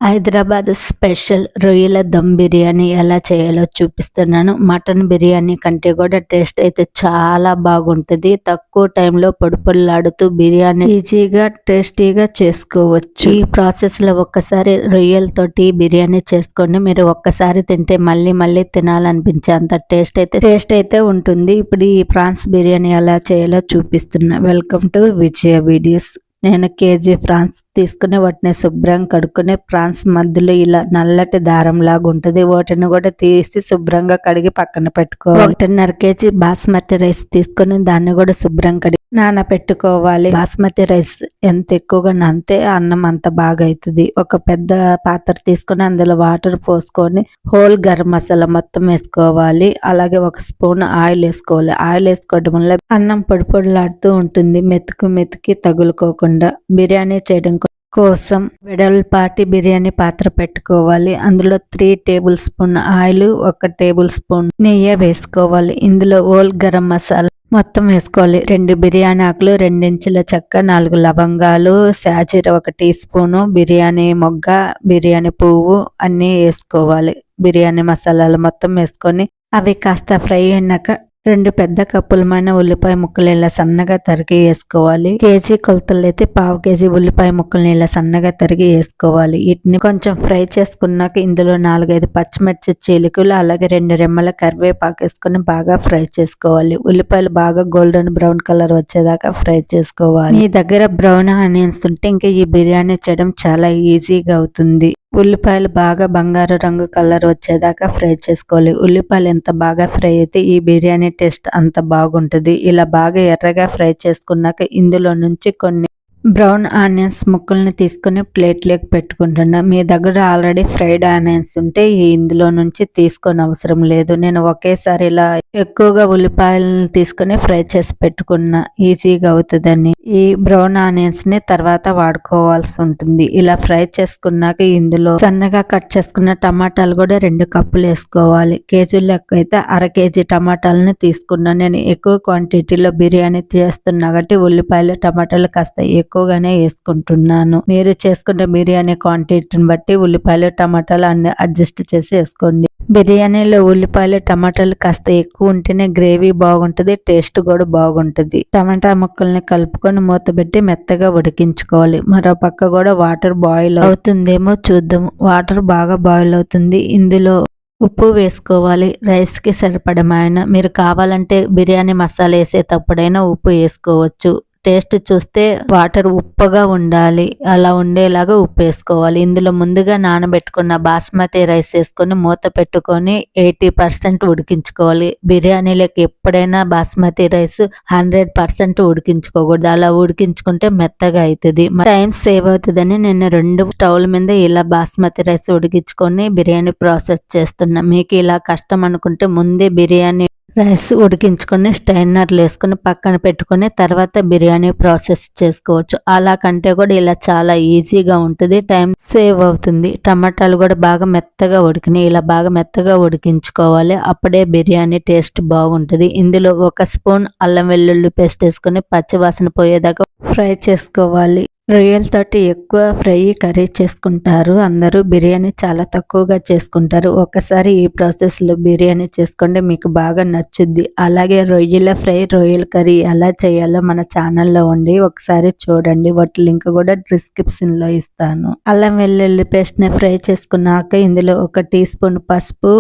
Hyderabad special రొయ్యల దమ్ బిర్యానీ ఎలా చేయాలో చూపిస్తున్నాను. మటన్ బిర్యానీ కంటే కూడా టేస్ట్ అయితే చాలా బాగుంటుంది. తక్కువ టైంలో పొడి పొడిలాడుతూ బిర్యానీ ఈజీగా టేస్టీగా చేసుకోవచ్చు. ఈ ప్రాసెస్ లో ఒక్కసారి రొయ్యలతోటి బిర్యానీ చేసుకోండి. మీరు ఒక్కసారి తింటే మళ్ళీ మళ్ళీ తినాలనిపించే అంత టేస్ట్ అయితే ఉంటుంది. ఇప్పుడు ఈ ప్రాన్స్ బిర్యానీ ఎలా చేయాలో చూపిస్తున్నా. Welcome to Vijaya videos. నేను కేజీ ప్రాన్స్ తీసుకుని వాటిని శుభ్రంగా కడుక్కుని ప్రాన్స్ మధ్యలో ఇలా నల్లటి దారం లాగా ఉంటుంది. వాటిని కూడా తీసి శుభ్రంగా కడిగి పక్కన పెట్టుకోవాలి. 1.5 కేజీ బాస్మతి రైస్ తీసుకుని దాన్ని కూడా శుభ్రంగా కడిగి నానబెట్టుకోవాలి. బాస్మతి రైస్ ఎంత ఎక్కువగా నానితే అన్నం అంత బాగా అవుతుంది. ఒక పెద్ద పాత్ర తీసుకుని అందులో వాటర్ పోసుకొని హోల్ గరం మసాలా మొత్తం వేసుకోవాలి. అలాగే 1 స్పూన్ ఆయిల్ వేసుకోవాలి. ఆయిల్ వేసుకోవడం వల్ల అన్నం పొడి పొడిలాడుతూ ఉంటుంది, మెతుకి తగులుకోకుండా. బిర్యానీ చేయడం కోసం వెడల్పాటి బిర్యానీ పాత్ర పెట్టుకోవాలి. అందులో 3 table spoon oil, 1 table spoon నెయ్యి వేసుకోవాలి. ఇందులో హోల్ గరం మసాలా మొత్తం వేసుకోవాలి. 2 బిర్యానీ ఆకులు, 2 ఇంచుల చెక్క, 4 లవంగాలు, సాజీర 1 టీ స్పూను, బిర్యానీ మొగ్గ, బిర్యానీ పువ్వు అన్నీ వేసుకోవాలి. బిర్యానీ మసాలాలు మొత్తం వేసుకొని అవి కాస్త ఫ్రై అయినాక 2 పెద్ద కప్పులమైన ఉల్లిపాయ ముక్కలు ఇలా సన్నగా తరిగి వేసుకోవాలి. కేజీ కొలతలు అయితే 1/2 కేజీ ఉల్లిపాయ ముక్కల్ని ఇలా సన్నగా తరిగి వేసుకోవాలి. వీటిని కొంచెం ఫ్రై చేసుకున్నాక ఇందులో 4-5 పచ్చిమిర్చి చీలికలు, అలాగే 2 రెమ్మల కరివేపాకు వేసుకొని బాగా ఫ్రై చేసుకోవాలి. ఉల్లిపాయలు బాగా గోల్డెన్ బ్రౌన్ కలర్ వచ్చేదాకా ఫ్రై చేసుకోవాలి. మీ దగ్గర బ్రౌన్ ఆనియన్స్ ఉంటే ఇంకా ఈ బిర్యానీ చేయడం చాలా ఈజీగా అవుతుంది. ఉల్లిపాయలు బాగా బంగారు రంగు కలర్ వచ్చేదాకా ఫ్రై చేసుకోవాలి. ఉల్లిపాయలు ఎంత బాగా ఫ్రై అయితే ఈ బిర్యానీ టేస్ట్ అంత బాగుంటుంది. ఇలా బాగా ఎర్రగా ఫ్రై చేసుకున్నాక ఇందులో నుంచి కొన్ని బ్రౌన్ ఆనియన్స్ ముక్కల్ని తీసుకుని ప్లేట్లోకి పెట్టుకుంటున్నా. మీ దగ్గర ఆల్రెడీ ఫ్రైడ్ ఆనియన్స్ ఉంటే ఇందులో నుంచి తీసుకొని అవసరం లేదు. నేను ఒకేసారి ఇలా ఎక్కువగా ఉల్లిపాయలను తీసుకుని ఫ్రై చేసి పెట్టుకున్నా, ఈజీగా అవుతుందని. ఈ బ్రౌన్ ఆనియన్స్ ని తర్వాత వాడుకోవాల్సి ఉంటుంది. ఇలా ఫ్రై చేసుకున్నాక ఇందులో సన్నగా కట్ చేసుకున్న టమాటాలు కూడా 2 కప్పులు వేసుకోవాలి. కేజీలు లెక్క అయితే 1/2 కేజీ టమాటాలని తీసుకున్నాను. నేను ఎక్కువ క్వాంటిటీలో బిర్యానీ చేస్తున్నా కాబట్టి ఉల్లిపాయలు టమాటాలు కాస్త ఎక్కువగానే వేసుకుంటున్నాను. మీరు చేసుకున్న బిర్యానీ క్వాంటిటీని బట్టి ఉల్లిపాయలు టమాటాలు అన్ని అడ్జస్ట్ చేసి వేసుకోండి. బిర్యానీలో ఉల్లిపాయలు టమాటాలు కాస్త ఎక్కువ ఉంటేనే గ్రేవీ బాగుంటుంది, టేస్ట్ కూడా బాగుంటుంది. టమాటా ముక్కల్ని కలుపుకొని మూతబెట్టి మెత్తగా ఉడికించుకోవాలి. మరో పక్క కూడా వాటర్ బాయిల్ అవుతుందేమో చూద్దాం. వాటర్ బాగా బాయిల్ అవుతుంది. ఇందులో ఉప్పు వేసుకోవాలి. రైస్ కి సరిపడమైన. మీరు కావాలంటే బిర్యానీ మసాలా వేసేటప్పుడైనా ఉప్పు వేసుకోవచ్చు. టేస్ట్ చూస్తే వాటర్ ఉప్పగా ఉండాలి, అలా ఉండేలాగా ఉప్పు వేసుకోవాలి. ఇందులో ముందుగా నానబెట్టుకున్న బాస్మతి రైస్ వేసుకొని మూత పెట్టుకొని 80% ఉడికించుకోవాలి. బిర్యానీలోకి ఎప్పుడైనా బాస్మతి రైస్ 100% ఉడికించుకోకూడదు. అలా ఉడికించుకుంటే మెత్తగా అవుతుంది. టైం సేవ్ అవుతుందని నేను 2 స్టవ్ల మీద ఇలా బాస్మతి రైస్ ఉడికించుకొని బిర్యానీ ప్రాసెస్ చేస్తున్నా. మీకు ఇలా కష్టం అనుకుంటే ముందే బిర్యానీ రైస్ ఉడికించుకొని స్టైనర్లు వేసుకొని పక్కన పెట్టుకొని తర్వాత బిర్యానీ ప్రాసెస్ చేసుకోవచ్చు. అలా కంటే కూడా ఇలా చాలా ఈజీగా ఉంటుంది, టైం సేవ్ అవుతుంది. టమాటాలు కూడా బాగా మెత్తగా ఉడికినాయి. ఇలా బాగా మెత్తగా ఉడికించుకోవాలి, అప్పుడే బిర్యానీ టేస్ట్ బాగుంటుంది. ఇందులో 1 స్పూన్ అల్లం వెల్లుల్లి పేస్ట్ వేసుకొని పచ్చివాసన పోయేదాకా ఫ్రై చేసుకోవాలి. రొయ్యలతోటి ఎక్కువ ఫ్రై కర్రీ చేసుకుంటారు అందరూ, బిర్యానీ చాలా తక్కువగా చేసుకుంటారు. ఒకసారి ఈ ప్రాసెస్లో బిర్యానీ చేసుకోండి, మీకు బాగా నచ్చుద్ది. అలాగే రొయ్యల ఫ్రై, రొయ్యల కర్రీ ఎలా చేయాలో మన ఛానల్లో ఉండి ఒకసారి చూడండి. వాటి లింక్ కూడా డిస్క్రిప్షన్లో ఇస్తాను. అల్లం వెల్లుల్లి పేస్ట్ని ఫ్రై చేసుకున్నాక ఇందులో 1 టీ స్పూన్ పసుపు,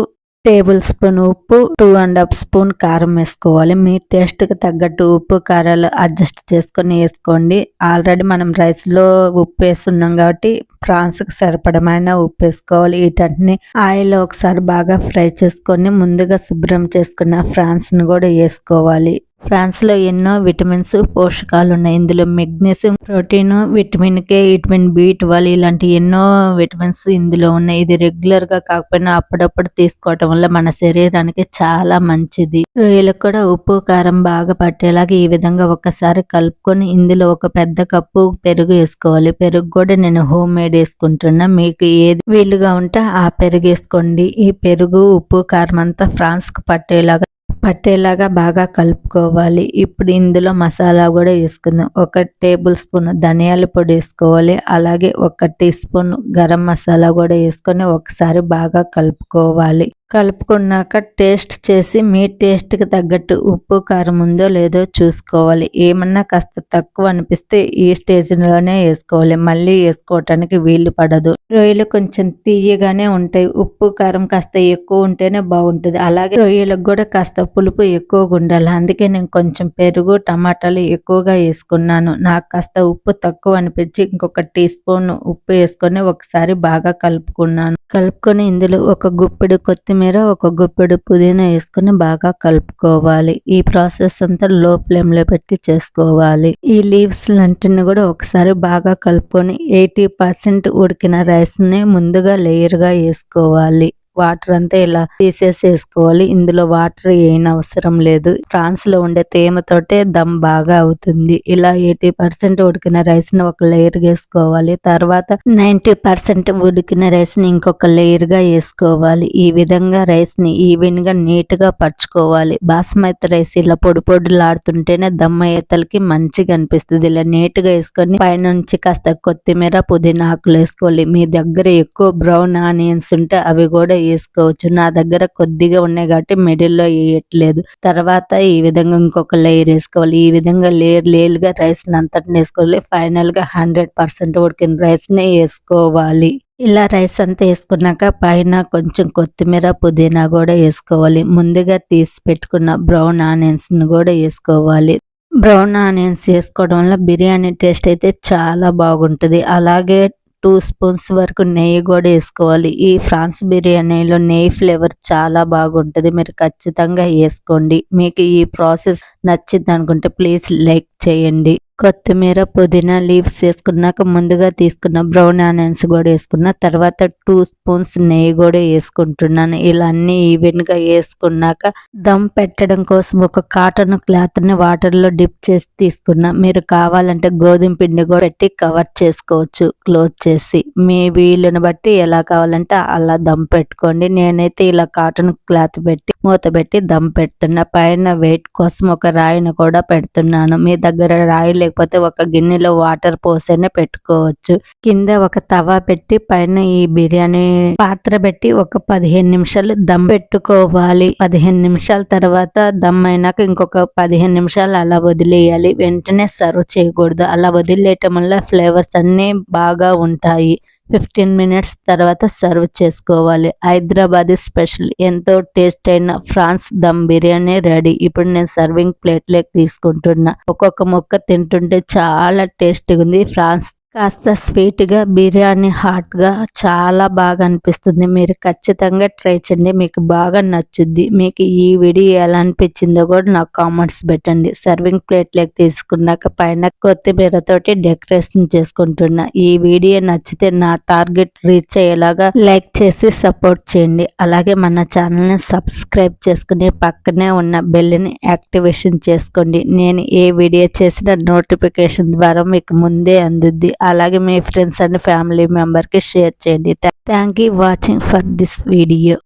టేబుల్ స్పూన్ ఉప్పు, 2.5 స్పూన్ కారం వేసుకోవాలి. మీ టేస్ట్కి తగ్గట్టు ఉప్పు కారాలు అడ్జస్ట్ చేసుకొని వేసుకోండి. ఆల్రెడీ మనం రైస్లో ఉప్పు వేస్తున్నాం కాబట్టి ప్రాన్స్కి సరిపడమైన ఉప్పు వేసుకోవాలి. వీటన్నిటిని ఆయిల్లో ఒకసారి బాగా ఫ్రై చేసుకొని ముందుగా శుభ్రం చేసుకున్న ప్రాన్స్ని కూడా వేసుకోవాలి. ఫ్రాన్స్ లో ఎన్నో విటమిన్స్, పోషకాలు ఉన్నాయి. ఇందులో magnesium, protein, vitamin K, vitamin B12 ఇలాంటి ఎన్నో విటమిన్స్ ఇందులో ఉన్నాయి. ఇది రెగ్యులర్ గా కాకపోయినా అప్పుడప్పుడు తీసుకోవటం వల్ల మన శరీరానికి చాలా మంచిది. రొయ్యలకు కూడా ఉప్పు కారం బాగా పట్టేలాగా ఈ విధంగా ఒకసారి కలుపుకొని ఇందులో 1 పెద్ద కప్పు పెరుగు వేసుకోవాలి. పెరుగు కూడా నేను హోమ్ మేడ్ వేసుకుంటున్నా. మీకు ఏది వీలుగా ఉంటే ఆ పెరుగు వేసుకోండి. ఈ పెరుగు, ఉప్పు, కారం అంతా ఫ్రాన్స్ కు పట్టేలాగా పట్టేలాగా బాగా కలుపుకోవాలి. ఇప్పుడు ఇందులో మసాలా కూడా వేసుకుందాం. 1 టేబుల్ స్పూన్ ధనియాల పొడి వేసుకోవాలి. అలాగే 1 టీ స్పూన్ గరం మసాలా కూడా వేసుకొని ఒకసారి బాగా కలుపుకోవాలి. కలుపుకున్నాక టేస్ట్ చేసి మీ టేస్ట్కి తగ్గట్టు ఉప్పు కారం ఉందో లేదో చూసుకోవాలి. ఏమన్నా కాస్త తక్కువ అనిపిస్తే ఈ స్టేజ్లోనే వేసుకోవాలి. మళ్ళీ వేసుకోవటానికి వీలు పడదు. రొయ్యలు కొంచెం తీయగానే ఉంటాయి. ఉప్పు కారం కాస్త ఎక్కువ ఉంటేనే బాగుంటుంది. అలాగే రొయ్యలకు కూడా కాస్త పులుపు ఎక్కువగా ఉండాలి. అందుకే నేను కొంచెం పెరుగు టమాటాలు ఎక్కువగా వేసుకున్నాను. నాకు కాస్త ఉప్పు తక్కువ అనిపించి ఇంకొక టీ స్పూన్ ఉప్పు వేసుకొని ఒకసారి బాగా కలుపుకున్నాను. కలుపుకొని ఇందులో 1 గుప్పెడు కొత్తిమీర 1 గుప్పెడు పుదీనా వేసుకొని బాగా కలుపుకోవాలి. ఈ ప్రాసెస్ అంతా లో ఫ్లేమ్లో పెట్టి చేసుకోవాలి. ఈ లీవ్స్ లంటిని కూడా ఒకసారి బాగా కలుపుకొని 80% ఉడికిన రైస్ని ముందుగా లేయర్గా వేసుకోవాలి. వాటర్ అంతా ఇలా తీసేసేసుకోవాలి. ఇందులో వాటర్ ఏం అవసరం లేదు. ఫ్రాన్స్ లో ఉండే తేమతోటే దమ్ బాగా అవుతుంది. ఇలా 80% ఉడికిన రైస్ ని ఒక లేయర్ వేసుకోవాలి. తర్వాత 90% ఉడికిన రైస్ ని ఇంకొక లేయర్ గా వేసుకోవాలి. ఈ విధంగా రైస్ ని ఈవెన్ గా నీట్ గా పరుచుకోవాలి. బాస్మతి రైస్ ఇలా పొడి పొడిలాడుతుంటేనే దమ్ అయ్యేతలకి మంచిగా అనిపిస్తుంది. ఇలా నీట్ గా వేసుకొని పైనుంచి కాస్త కొత్తిమీర పుదీనా ఆకులు వేసుకోవాలి. మీ దగ్గర ఎక్కువ బ్రౌన్ ఆనియన్స్ ఉంటే అవి కూడా వేసుకోవచ్చు. నా దగ్గర కొద్దిగా ఉన్నాయి కాబట్టి మిడిల్ లో వేయట్లేదు. తర్వాత ఈ విధంగా ఇంకొక లేయర్ వేసుకోవాలి. ఈ విధంగా లేయర్ గా రైస్ అంతటిని వేసుకోవాలి. ఫైనల్ గా 100% ఉడికిన రైస్ ని వేసుకోవాలి. ఇలా రైస్ అంతా వేసుకున్నాక పైన కొంచెం కొత్తిమీర పుదీనా కూడా వేసుకోవాలి. ముందుగా తీసి పెట్టుకున్న బ్రౌన్ ఆనియన్స్ ని కూడా వేసుకోవాలి. బ్రౌన్ ఆనియన్స్ వేసుకోవడం వల్ల బిర్యానీ టేస్ట్ అయితే చాలా బాగుంటుంది. అలాగే 2 స్పూన్స్ వరకు నెయ్యి కూడా వేసుకోవాలి. ఈ ఫ్రాన్స్ బిర్యానీలో నెయ్యి ఫ్లేవర్ చాలా బాగుంటుంది. మీరు ఖచ్చితంగా వేసుకోండి. మీకు ఈ ప్రాసెస్ నచ్చింది అనుకుంటే ప్లీజ్ లైక్ చేయండి. కొత్తిమీర పుదీనా లీవ్స్ వేసుకున్నాక ముందుగా తీసుకున్న బ్రౌన్ ఆనియన్స్ కూడా వేసుకున్న తర్వాత 2 స్పూన్స్ నెయ్యి కూడా వేసుకుంటున్నాను. ఇలా అన్ని ఈవెన్ గా వేసుకున్నాక దమ్ పెట్టడం కోసం ఒక కాటన్ క్లాత్ ని వాటర్ లో డిప్ చేసి తీసుకున్నా. మీరు కావాలంటే గోధుమ పిండి కూడా పెట్టి కవర్ చేసుకోవచ్చు క్లోజ్ చేసి. మీ వీలుని బట్టి ఎలా కావాలంటే అలా దమ్ పెట్టుకోండి. నేనైతే ఇలా కాటన్ క్లాత్ పెట్టి మూత పెట్టి దమ్ పెడుతున్నా. పైన వెయిట్ కోసం ఒక రాయిని కూడా పెడుతున్నాను. మీ దగ్గర రాయి లేకపోతే ఒక గిన్నెలో వాటర్ పోసైనా పెట్టుకోవచ్చు. కింద ఒక తవా పెట్టి పైన ఈ బిర్యానీ పాత్ర పెట్టి ఒక 15 నిమిషాలు దమ్ పెట్టుకోవాలి. 15 నిమిషాల తర్వాత దమ్ అయినాక ఇంకొక 15 నిమిషాలు అలా వదిలేయాలి. వెంటనే సర్వ్ చేయకూడదు. అలా వదిలేయటం వల్ల ఫ్లేవర్స్ అన్నీ బాగా ఉంటాయి. 15 మినిట్స్ తర్వాత సర్వ్ చేసుకోవాలి. హైదరాబాదీ స్పెషల్ ఎంతో టేస్ట్ అయిన ఫ్రాన్స్ దమ్ బిర్యానీ రెడీ. ఇప్పుడు నేను సర్వింగ్ ప్లేట్లోకి తీసుకుంటున్నా. ఒక్కొక్క ముక్క తింటుంటే చాలా టేస్టీగా ఉంది. ఫ్రాన్స్ కాస్త స్వీట్గా బిర్యానీ హాట్గా చాలా బాగా అనిపిస్తుంది. మీరు ఖచ్చితంగా ట్రై చేయండి. మీకు బాగా నచ్చుద్ది. మీకు ఈ వీడియో ఎలా అనిపించిందో కూడా నాకు కామెంట్స్ పెట్టండి. సర్వింగ్ ప్లేట్లోకి తీసుకున్నాక పైన కొత్తిమీరతోటి డెకరేషన్ చేసుకుంటున్నా. ఈ వీడియో నచ్చితే నా టార్గెట్ రీచ్ అయ్యేలాగా లైక్ చేసి సపోర్ట్ చేయండి. అలాగే మన ఛానల్ని సబ్స్క్రైబ్ చేసుకుని పక్కనే ఉన్న బెల్ని యాక్టివేషన్ చేసుకోండి. నేను ఏ వీడియో చేసిన నోటిఫికేషన్ ద్వారా మీకు ముందే అందుద్ది. అలాగే మీ ఫ్రెండ్స్ అండ్ ఫ్యామిలీ మెంబర్కి షేర్ చేయండి. Thank you watching for this video.